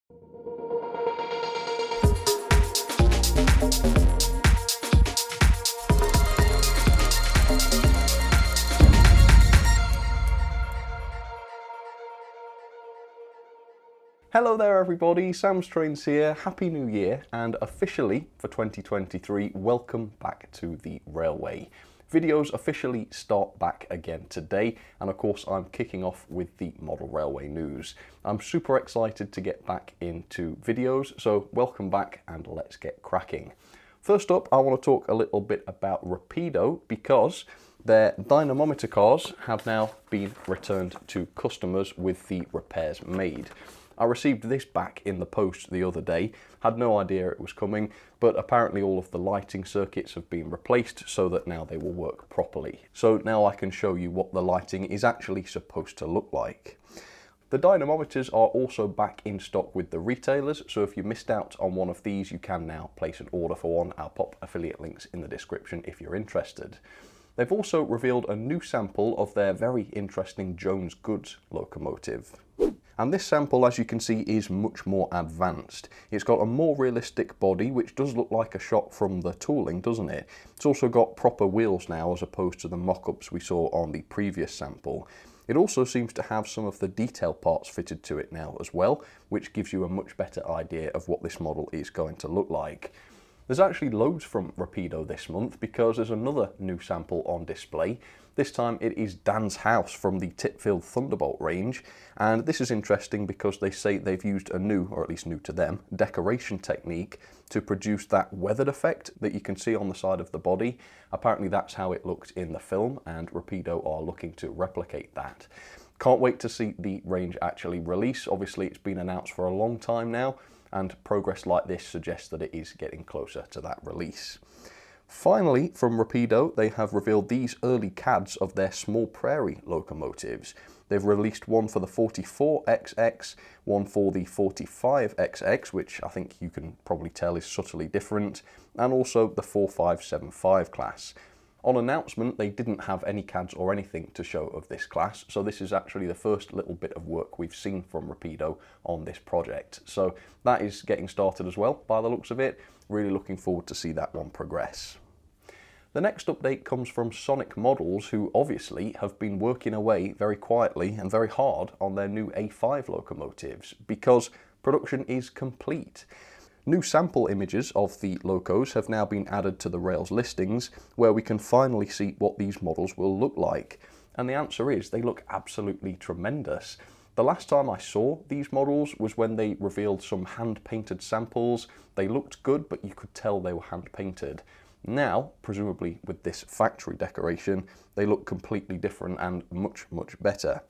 Hello there everybody, Sam's Trains here, Happy New Year, and officially for 2023, welcome back to the railway. Videos officially start back again today, and of course I'm kicking off with the model railway news. I'm super excited to get back into videos, so welcome back and let's get cracking. First up, I want to talk a little bit about Rapido because their dynamometer cars have now been returned to customers with the repairs made. I received this back in the post the other day, had no idea it was coming, but apparently all of the lighting circuits have been replaced so that now they will work properly. So now I can show you what the lighting is actually supposed to look like. The dynamometers are also back in stock with the retailers, so if you missed out on one of these, you can now place an order for one. I'll pop affiliate links in the description if you're interested. They've also revealed a new sample of their very interesting Jones Goods locomotive. And this sample, as you can see, is much more advanced. It's got a more realistic body, which does look like a shot from the tooling, doesn't it? It's also got proper wheels now, as opposed to the mock-ups we saw on the previous sample. It also seems to have some of the detail parts fitted to it now as well, which gives you a much better idea of what this model is going to look like. There's actually loads from Rapido this month because there's another new sample on display. This time it is Dan's House from the Titfield Thunderbolt range, and this is interesting because they say they've used a new, or at least new to them, decoration technique to produce that weathered effect that you can see on the side of the body. Apparently that's how it looked in the film, and Rapido are looking to replicate that. Can't wait to see the range actually release. Obviously it's been announced for a long time now, and progress like this suggests that it is getting closer to that release. Finally, from Rapido, they have revealed these early CADs of their small prairie locomotives. They've released one for the 44XX, one for the 45XX, which I think you can probably tell is subtly different, and also the 4575 class. On announcement, they didn't have any CADs or anything to show of this class, so this is actually the first little bit of work we've seen from Rapido on this project. So that is getting started as well, by the looks of it. Really looking forward to see that one progress. The next update comes from Sonic Models, who obviously have been working away very quietly and very hard on their new A5 locomotives, because production is complete. New sample images of the locos have now been added to the Rails listings, where we can finally see what these models will look like. And the answer is they look absolutely tremendous. The last time I saw these models was when they revealed some hand-painted samples. They looked good, but you could tell they were hand-painted. Now, presumably with this factory decoration, they look completely different and much, much better.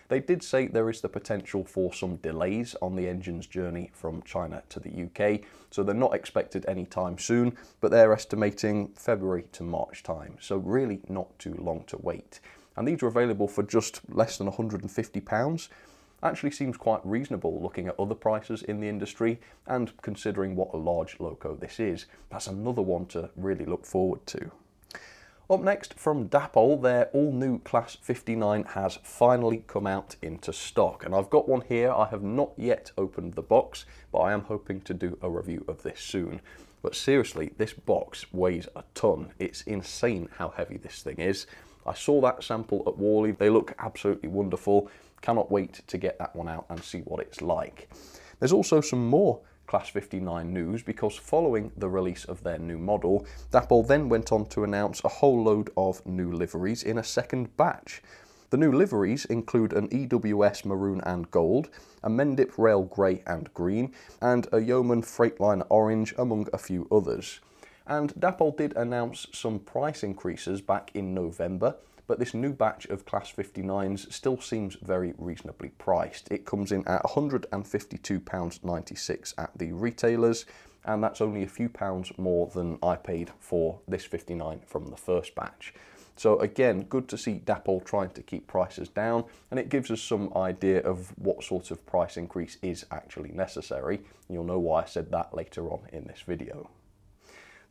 They did say there is the potential for some delays on the engine's journey from China to the UK, so they're not expected anytime soon, but they're estimating February to March time, so really not too long to wait. And these are available for just less than £150. Actually seems quite reasonable looking at other prices in the industry, and considering what a large loco this is, that's another one to really look forward to. Up next, from Dapol, their all-new Class 59 has finally come out into stock, and I've got one here. I have not yet opened the box, but I am hoping to do a review of this soon. But seriously, this box weighs a ton. It's insane how heavy this thing is. I saw that sample at Worley. They look absolutely wonderful. Cannot wait to get that one out and see what it's like. There's also some more Class 59 news, because following the release of their new model, Dapol then went on to announce a whole load of new liveries in a second batch. The new liveries include an EWS maroon and gold, a Mendip rail grey and green, and a Yeoman Freightliner orange, among a few others. And Dapol did announce some price increases back in November, but this new batch of Class 59s still seems very reasonably priced. It comes in at £152.96 at the retailers, and that's only a few pounds more than I paid for this 59 from the first batch. So again, good to see Dapol trying to keep prices down, and it gives us some idea of what sort of price increase is actually necessary. You'll know why I said that later on in this video.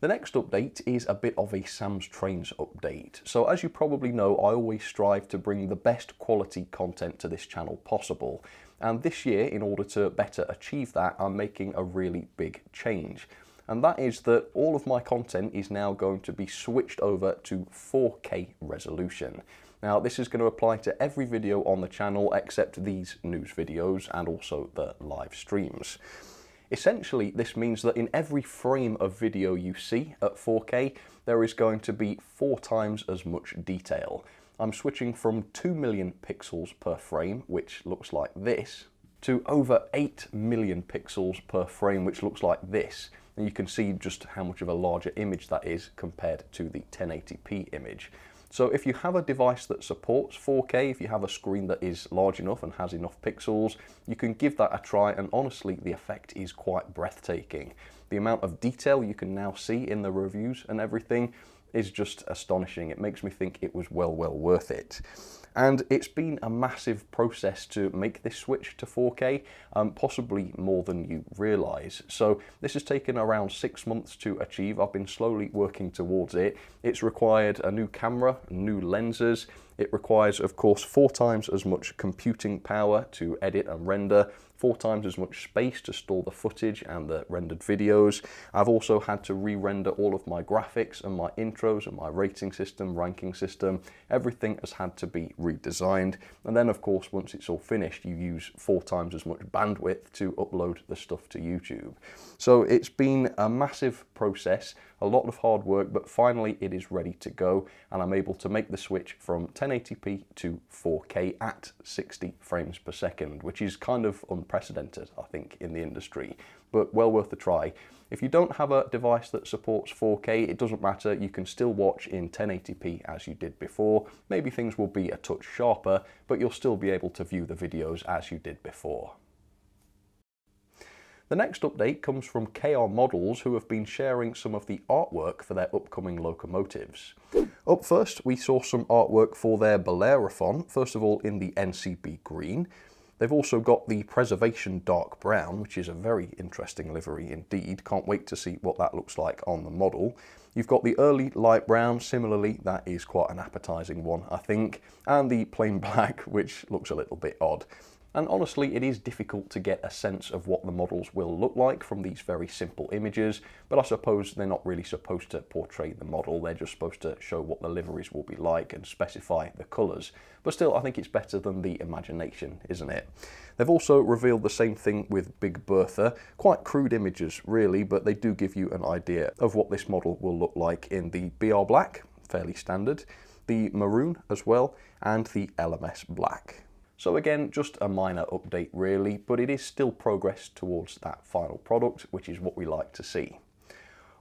The next update is a bit of a Sam's Trains update. So as you probably know, I always strive to bring the best quality content to this channel possible. And this year, in order to better achieve that, I'm making a really big change. And that is that all of my content is now going to be switched over to 4K resolution. Now, this is going to apply to every video on the channel except these news videos and also the live streams. Essentially, this means that in every frame of video you see at 4K, there is going to be 4 times as much detail. I'm switching from 2 million pixels per frame, which looks like this, to over 8 million pixels per frame, which looks like this. And you can see just how much of a larger image that is compared to the 1080p image. So if you have a device that supports 4K, if you have a screen that is large enough and has enough pixels, you can give that a try, and honestly, the effect is quite breathtaking. The amount of detail you can now see in the reviews and everything is just astonishing. It makes me think it was well worth it. And it's been a massive process to make this switch to 4K, possibly more than you realise. So this has taken around 6 months to achieve. I've been slowly working towards it. It's required a new camera, new lenses. It requires, of course, 4 times as much computing power to edit and render, 4 times as much space to store the footage and the rendered videos. I've also had to re-render all of my graphics and my intros and my rating system, ranking system. Everything has had to be redesigned. And then, of course, once it's all finished, you use 4 times as much bandwidth to upload the stuff to YouTube. So it's been a massive process, a lot of hard work, but finally it is ready to go, and I'm able to make the switch from 1080p to 4K at 60 frames per second, which is kind of unprecedented, I think, in the industry, but well worth a try. If you don't have a device that supports 4K, it doesn't matter, you can still watch in 1080p as you did before. Maybe things will be a touch sharper, but you'll still be able to view the videos as you did before. The next update comes from KR Models, who have been sharing some of the artwork for their upcoming locomotives. Up first, we saw some artwork for their Bellerophon, first of all in the NCB green. They've also got the Preservation dark brown, which is a very interesting livery indeed. Can't wait to see what that looks like on the model. You've got the early light brown, similarly, that is quite an appetizing one, I think, and the plain black, which looks a little bit odd. And honestly, it is difficult to get a sense of what the models will look like from these very simple images, but I suppose they're not really supposed to portray the model, they're just supposed to show what the liveries will be like and specify the colours. But still, I think it's better than the imagination, isn't it? They've also revealed the same thing with Big Bertha. Quite crude images, really, but they do give you an idea of what this model will look like in the BR Black, fairly standard, the Maroon as well, and the LMS Black. So again, just a minor update really, but it is still progress towards that final product, which is what we like to see.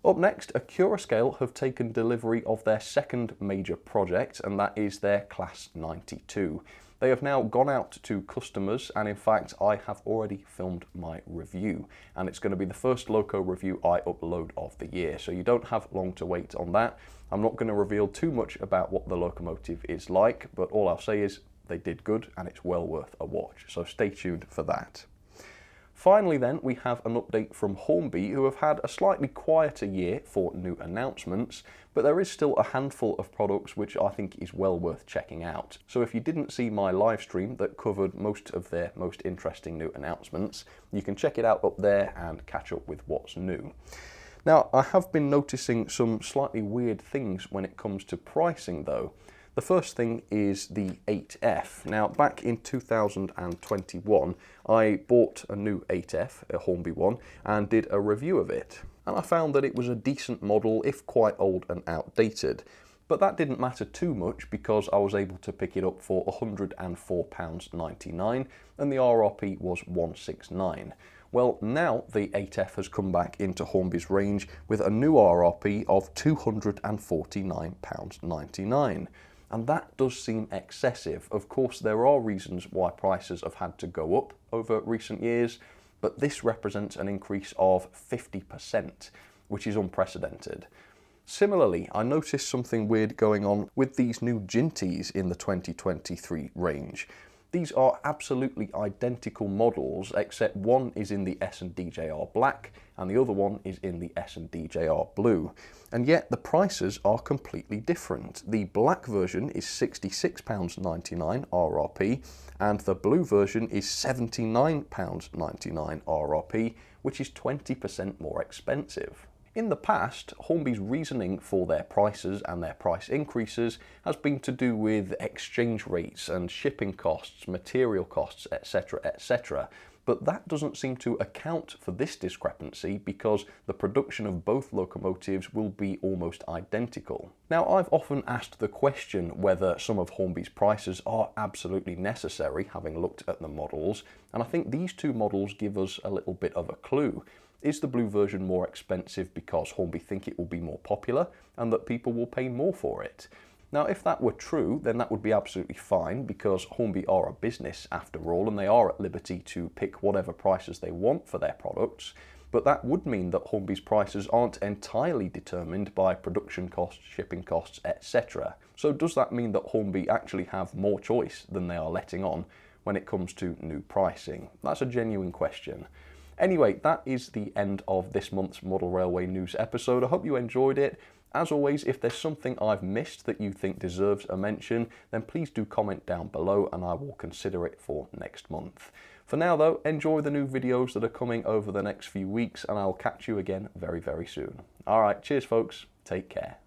Up next, Accurascale have taken delivery of their second major project, and that is their Class 92. They have now gone out to customers, and in fact, I have already filmed my review, and it's going to be the first loco review I upload of the year, so you don't have long to wait on that. I'm not going to reveal too much about what the locomotive is like, but all I'll say is they did good and it's well worth a watch, so stay tuned for that. Finally then, we have an update from Hornby, who have had a slightly quieter year for new announcements, but there is still a handful of products which I think is well worth checking out. So if you didn't see my live stream that covered most of their most interesting new announcements, you can check it out up there and catch up with what's new. Now, I have been noticing some slightly weird things when it comes to pricing though. The first thing is the 8F. Now, back in 2021, I bought a new 8F, a Hornby one, and did a review of it. And I found that it was a decent model, if quite old and outdated. But that didn't matter too much because I was able to pick it up for £104.99 and the RRP was £169. Well, now the 8F has come back into Hornby's range with a new RRP of £249.99. And that does seem excessive. Of course, there are reasons why prices have had to go up over recent years, but this represents an increase of 50%, which is unprecedented. Similarly, I noticed something weird going on with these new Ginties in the 2023 range. These are absolutely identical models, except one is in the S&DJR Black and the other one is in the S&DJR Blue. And yet the prices are completely different. The black version is £66.99 RRP and the blue version is £79.99 RRP, which is 20% more expensive. In the past, Hornby's reasoning for their prices and their price increases has been to do with exchange rates and shipping costs, material costs, etc., etc. But that doesn't seem to account for this discrepancy because the production of both locomotives will be almost identical. Now, I've often asked the question whether some of Hornby's prices are absolutely necessary, having looked at the models, and I think these two models give us a little bit of a clue. Is the blue version more expensive because Hornby think it will be more popular and that people will pay more for it? Now, if that were true, then that would be absolutely fine because Hornby are a business after all and they are at liberty to pick whatever prices they want for their products. But that would mean that Hornby's prices aren't entirely determined by production costs, shipping costs, etc. So does that mean that Hornby actually have more choice than they are letting on when it comes to new pricing? That's a genuine question. Anyway, that is the end of this month's Model Railway News episode. I hope you enjoyed it. As always, if there's something I've missed that you think deserves a mention, then please do comment down below and I will consider it for next month. For now though, enjoy the new videos that are coming over the next few weeks and I'll catch you again very, very soon. Alright, cheers folks, take care.